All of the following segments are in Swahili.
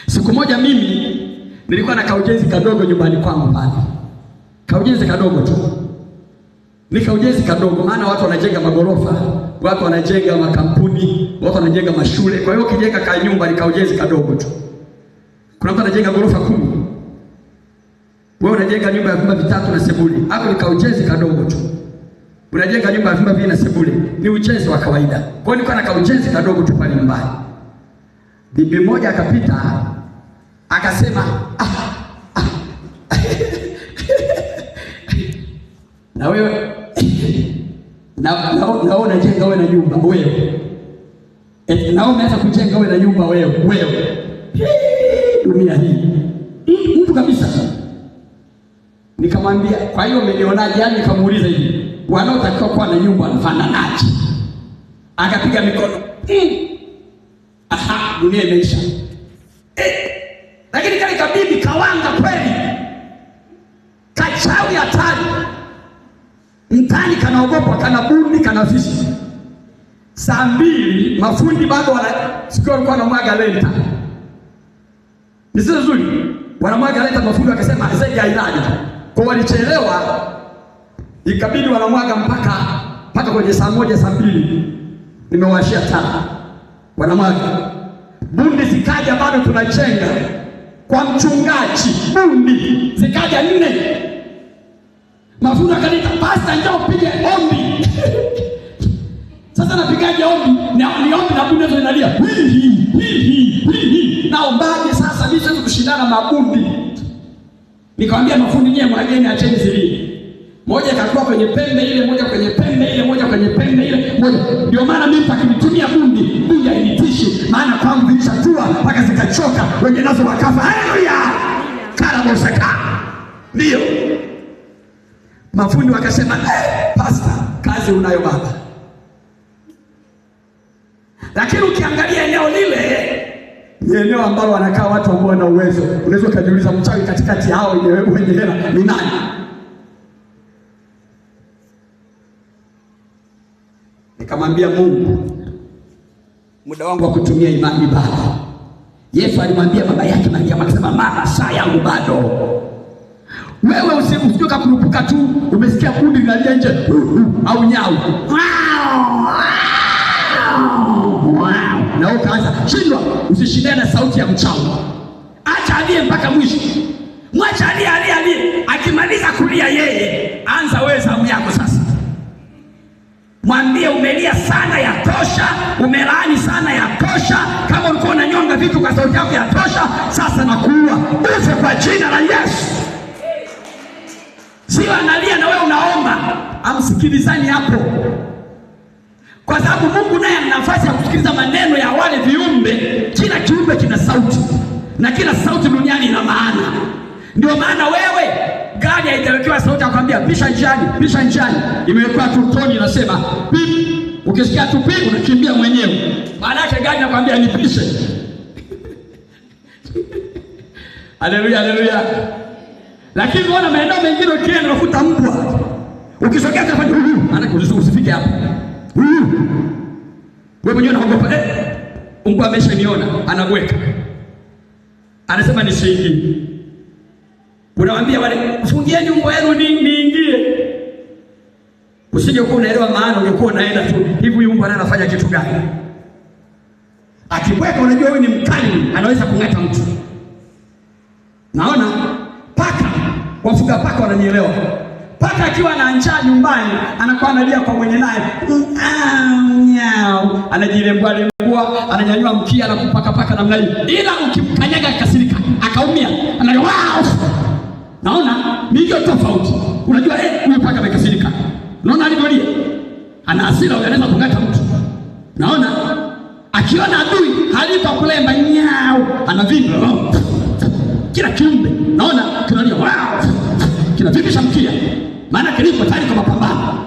Siku moja mimi nilikuwa na kaujenzi kadogo nyumbani kwangu pale. Kaujenzi kadogo tu. Ni kaujenzi kadogo, maana watu wanajenga magorofa, watu wanajenga makampuni, watu wanajenga mashule. Kwa hiyo ukijenga ka nyumba ni kaujenzi kadogo tu. Kuna mtu anajenga gorofa 10. Wewe unajenga nyumba ya vyumba 3 na sebule. Hapo ni kaujenzi kadogo tu. Unajenga nyumba ya vyumba 2 na sebule. Ni ujenzi wa kawaida. Kwa hiyo nilikuwa na kaujenzi kadogo tu pale nyumbani. Bibi mmoja akapita akasema na wewe na unajenga wewe na nyumba wewe. Na umeanza kujenga wewe na nyumba wewe. Dunia hii. Mtu kabisa. Nikamwambia, kwa hiyo umenionaje? Yani nikamuuliza hivi, wanaotakiwa kuwa na nyumba wanafananaje? Akapiga mikono. Dunia imeisha. Lakini kale kabibi kawanga kweli. Kachawi hatari. Mtani kanaogopa, kana bundi, kana fisi. Saa 2 mafundi bado sikio walikuwa wanamwaga lenta. Ni nzuri. Wanamwaga lenta mafundi wakasema zege hainaje. Kwa walichelewa, ikabidi wanamwaga mpaka kwenye saa 1 saa 2 nimewashia taa. Wanamwaga. Bundi zikaja bado tunachenga. Kwa mchungaji, bundi zikaja 4. Mafundi akanita, "Pastor njoo upige ombi." Sasa napigaje ombi? Ni ombi na bundi zinalia. Naombaje sasa mimi siwezi kushindana mabundi. Nikamwambia mafundi nyewe mwageni acheni zili. Moja ikakuwa kwenye pembe ile, moja kwenye pembe ile, moja kwenye pembe ile, moja. Ndio maana mimi pakinitumia bundi hainitishi, maana kwangu vilishatua mpaka zikachoka, wengine nazo wakafa. Haleluya! Karabosaka. Ndio. Mafundi wakasema, "Pastor, kazi unayo baba." Lakini ukiangalia eneo lile, ni eneo ambalo wanakaa watu ambao wana uwezo. Unaweza kujiuliza mchawi katikati hao wenye hela ni nani? Nikamwambia Mungu, muda wangu wa kutumia imani bado. Yesu alimwambia baba yake Maria, akasema, "Mama, saa yangu bado." Wewe usitoka kurupuka tu, umesikia kundi linalia nje au nyau. Na ukaanza shindwa, usishindane na sauti ya mchawi. Acha alie mpaka mwisho. Mwacha alie. Akimaliza kulia yeye, anza wewe zamu yako sasa. Mwambie umelia sana, ya tosha. Umelaani sana, ya tosha. Kama ulikuwa unanyonga vitu kwa sauti yako, ya tosha. Sasa nakuua. Ufe kwa jina la Yesu. Sio analia na wewe unaomba. Amsikilizani hapo. Kwa sababu Mungu naye ana nafasi ya kusikiliza maneno ya wale viumbe. Kila kiumbe kina sauti. Na kila sauti duniani ina maana. Ndio maana wewe gari haijawekewa sauti ya kwambia pisha njiani. Imewekwa tu toni inasema pip. Ukisikia tu pip unakimbia mwenyewe. Maana yake gari inakwambia nipishe. Haleluya. Lakini unaona maeneo mengine ukienda unakuta mbwa. Ukisogea unafanya maana usifike hapo. Wewe mwenyewe unaogopa, mbwa ameshaniona, anabweka. Anasema nisiingie. Unamwambia wale, "Fungieni mbwa yenu niingie." Usije kuwa unaelewa maana, ungekuwa unaenda tu hivi, huyu mbwa anafanya kitu gani? Akibweka unajua huyu ni mkali, anaweza kung'ata mtu. Naona paka, wafuga paka wananielewa. Paka akiwa na njaa nyumbani, anakuwa analia kwa mwenye naye. Anajilembua, ananyanyua mkia na kupaka paka namna hiyo. Ila ukimkanyaga akasirika, akaumia, analia wow. Naona ndio tofauti. Unajua huyu paka amekasirika. Naona alivyolia. Ana hasira, anaweza kung'ata mtu. Naona akiona adui halipa kulemba nyao, anavimba. Kila kiumbe naona kinalia wow. Kinavimbisha mkia. Maana kilipo tayari kwa mapambano.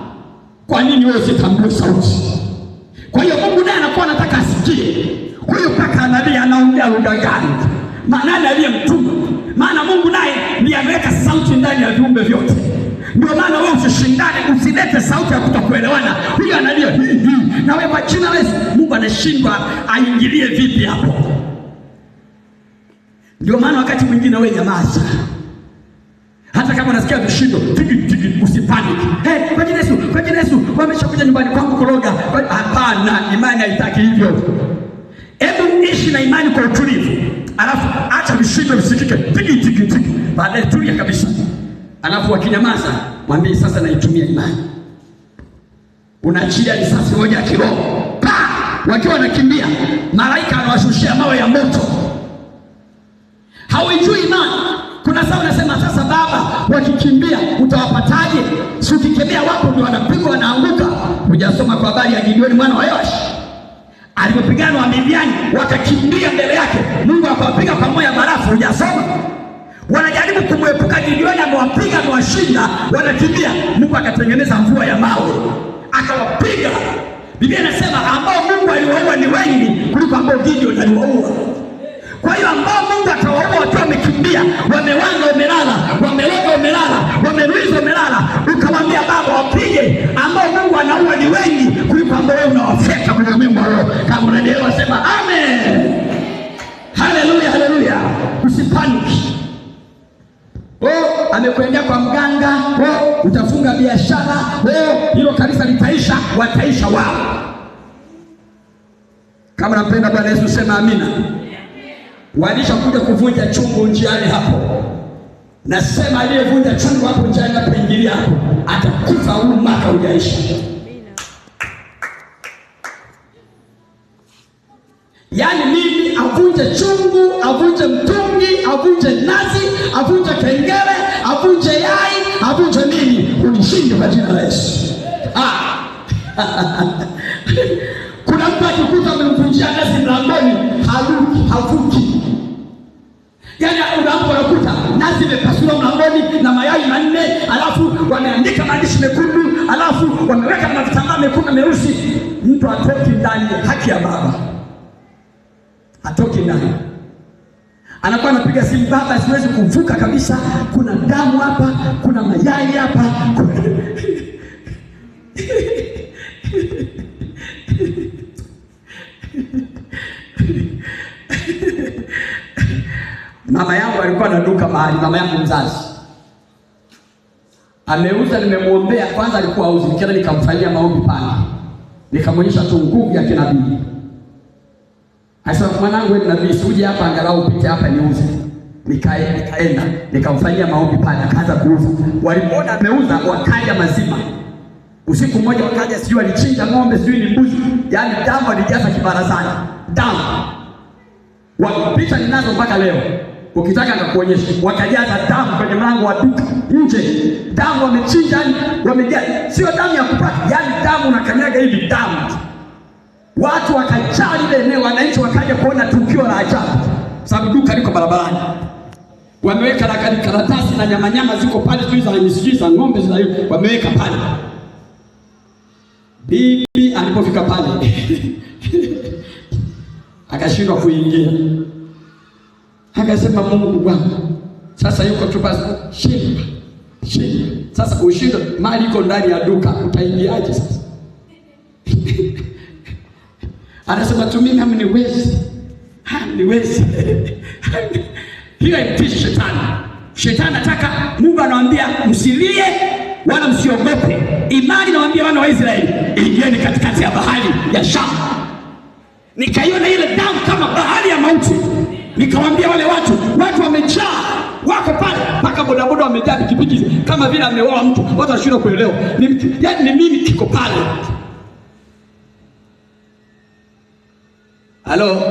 Kwa nini wewe usitambue sauti? Kwa hiyo Mungu naye anakuwa anataka asikie. Huyo paka analia, anaongea lugha gani? Maana ndiye mtume. Maana Mungu naye ndiye ameweka sauti ndani ya viumbe vyote. Ndio maana wewe usishindane, usilete sauti ya kutokuelewana. Huyo analia na wewe kwa jina la Yesu, Mungu anashindwa aingilie vipi hapo? Ndio maana wakati mwingine wewe nyamaza. Hata kama unasikia vishindo, tigi usipanic. Kwa jina Yesu, kwa jina Yesu, wameshakuja nyumbani kwangu kuroga. Hapana, imani haitaki hivyo. Hebu ishi na imani kwa utulivu. Alafu acha vishindo visikike. Tigi. Baadaye tulia kabisa. Alafu wakinyamaza, mwambie sasa naitumia imani. Unaachilia risasi moja ya kiroho. Wakiwa wanakimbia, malaika anawashushia mawe ya moto. Hawajui imani. Kuna saa unasema sasa Baba, wakikimbia utawapataje? Si ukikemea wapo ndio wanapigwa wanaanguka. Hujasoma kwa habari ya Gideoni mwana wa Yoashi alipopigana na Midiani, wakakimbia mbele yake, Mungu akawapiga kwa moyo barafu. Hujasoma? Wanajaribu kumwepuka Gideoni, amewapiga amewashinda, wanakimbia, Mungu akatengeneza mvua ya mawe akawapiga. Biblia inasema ambao Mungu aliwaua ni wengi kuliko ambao Gideoni aliwaua. Kwa hiyo ambao Mungu atawaua wakiwa wamekimbia, wamewanga wamelala, wameloga wamelala, wameruiza wamelala, ukamwambia Baba wapige, ambao Mungu anaua ni wengi kuliko ambao wewe unawafeka kwenye Mungu wa roho. Kama unaelewa sema amen. Haleluya, haleluya. Usipaniki. Amekwendea kwa mganga, utafunga biashara, hilo kanisa litaisha, wataisha wao. Kama napenda Bwana Yesu sema amina. Walishakuja kuvunja chungu njiani hapo. Nasema aliyevunja chungu hapo njiani hapo, ingilia hapo, atakufa huu mwaka hujaisha. Yaani mimi avunje chungu, avunje mtungi, avunje nazi, avunje kengele, avunje yai, avunje nini, unishinde kwa jina la Yesu. Kuna mtu akikuta amemvunjia nazi mlangoni, havuki. Yaani unakuta nazi imepasuliwa mlangoni na mayai manne, alafu wameandika maandishi mekundu, alafu wameweka na vitambaa mekundu meusi. Mtu atoki ndani, haki ya Baba. Atoki ndani. Anakuwa anapiga simu, Baba siwezi kuvuka kabisa, kuna damu hapa, kuna mayai hapa. Mama yangu alikuwa na duka mahali, mama yangu mzazi. Ameuza, nimemuombea kwanza, alikuwa auzi, nikaenda nikamfanyia maombi pale. Nikamwonyesha tu nguvu ya kinabii. Asa mwanangu wewe nabii, uje hapa angalau upite hapa niuze. Nikaenda, nikamfanyia maombi pale, akaanza kuuza. Walipoona ameuza, wakaja mazima. Usiku mmoja wakaja, sijui alichinja ng'ombe, sijui ni mbuzi. Yaani damu alijaza kibarazani. Damu. Wakipita ninazo mpaka leo. Ukitaka nitakuonyesha. Wakajaza damu kwenye mlango wa duka nje. Damu wamechinja, wamejaza. Sio damu ya kupaka, yaani damu unakanyaga hivi damu. Watu wakajaa lile eneo, wananchi wakaja kuona tukio la ajabu. Sababu duka liko barabarani. Wameweka na karatasi na nyama ziko pale tu za ng'ombe wameweka pale. Bibi alipofika pale akashindwa kuingia. Akasema Mungu wangu, sasa yuko tu basi shinda. Sasa ushinda, mali iko ndani ya duka, utaingiaje sasa? Anasema tu mimi hamniwezi. Hiyo itishi shetani. Shetani anataka, Mungu anawaambia msilie wala msiogope. Imani nawaambia wana wa Israeli, ingieni katikati ya bahari ya Shamu. Nikaiona ile damu kama bahari ya mauti. Nikawaambia wale watu wamejaa, wako pale, mpaka bodaboda wamejaa pikipiki kama vile ameoa mtu. Watu washindwa kuelewa. Yaani ni mimi kiko pale. Halo,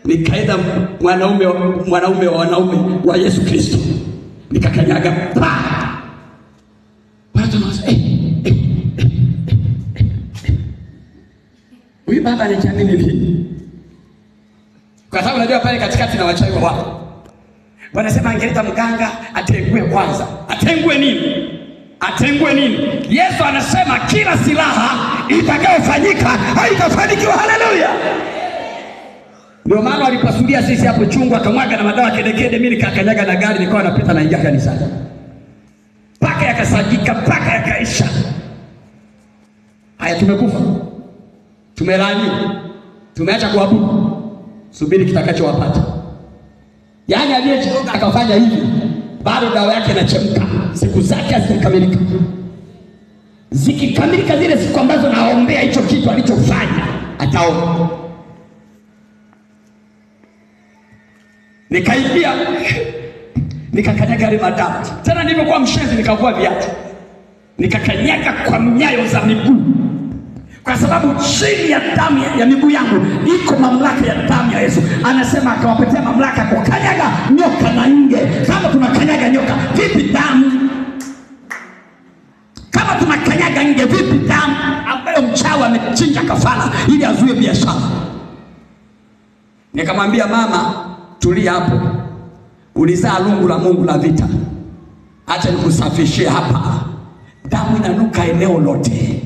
nikaenda mwanaume wa Yesu Kristo. Nikakanyaga. Watu wanasema huyu baba anachana nini? Kwa sababu unajua pale katikati na wachawi wao. Wanasema angeleta mganga atengue kwanza. Atengue nini? Yesu anasema kila silaha itakayofanyika haitafanikiwa. Haleluya. Ndio maana walipasulia sisi hapo chungu, akamwaga na madawa kedekede, mimi nikakanyaga na gari, nikawa napita na ingia kanisani. Paka yakasagika, paka yakaisha. Haya, tumekufa. Tumelani. Tumeacha kuabudu. Subiri kitakachowapata. Yaani aliyechoka akafanya hivi, bado dawa yake inachemka, siku zake hazikamilika. Zikikamilika zile siku ambazo naombea hicho kitu alichofanya, ataona. Nikaingia nikakanyaga ile madamu. Tena nilipokuwa mshenzi nikavua viatu, nikakanyaga kwa nyayo za miguu, kwa sababu chini ya damu ya miguu yangu iko mamlaka ya damu ya Yesu. Anasema akawapatia mamlaka kukanyaga nyoka na nge. Kama tunakanyaga nyoka, vipi damu? Kama tunakanyaga nge, vipi damu ambayo mchawi amechinja kafara ili azuie biashara? Nikamwambia mama, tulia hapo, ulizaa lungu la Mungu la vita, acha nikusafishie hapa. Damu inanuka eneo lote.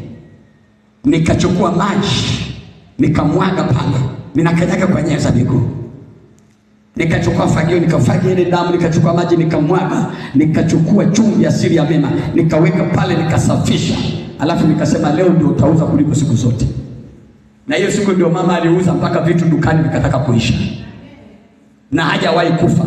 Nikachukua maji nikamwaga pale, ninakanyaga kwa nyayo za miguu. Nikachukua fagio nikafagia ile damu, nikachukua maji nikamwaga, nikachukua chumvi asili ya mema nikaweka pale, nikasafisha. Alafu nikasema leo ndio utauza kuliko siku zote. Na hiyo siku ndio mama aliuza mpaka vitu dukani vikataka kuisha, na hajawahi kufa.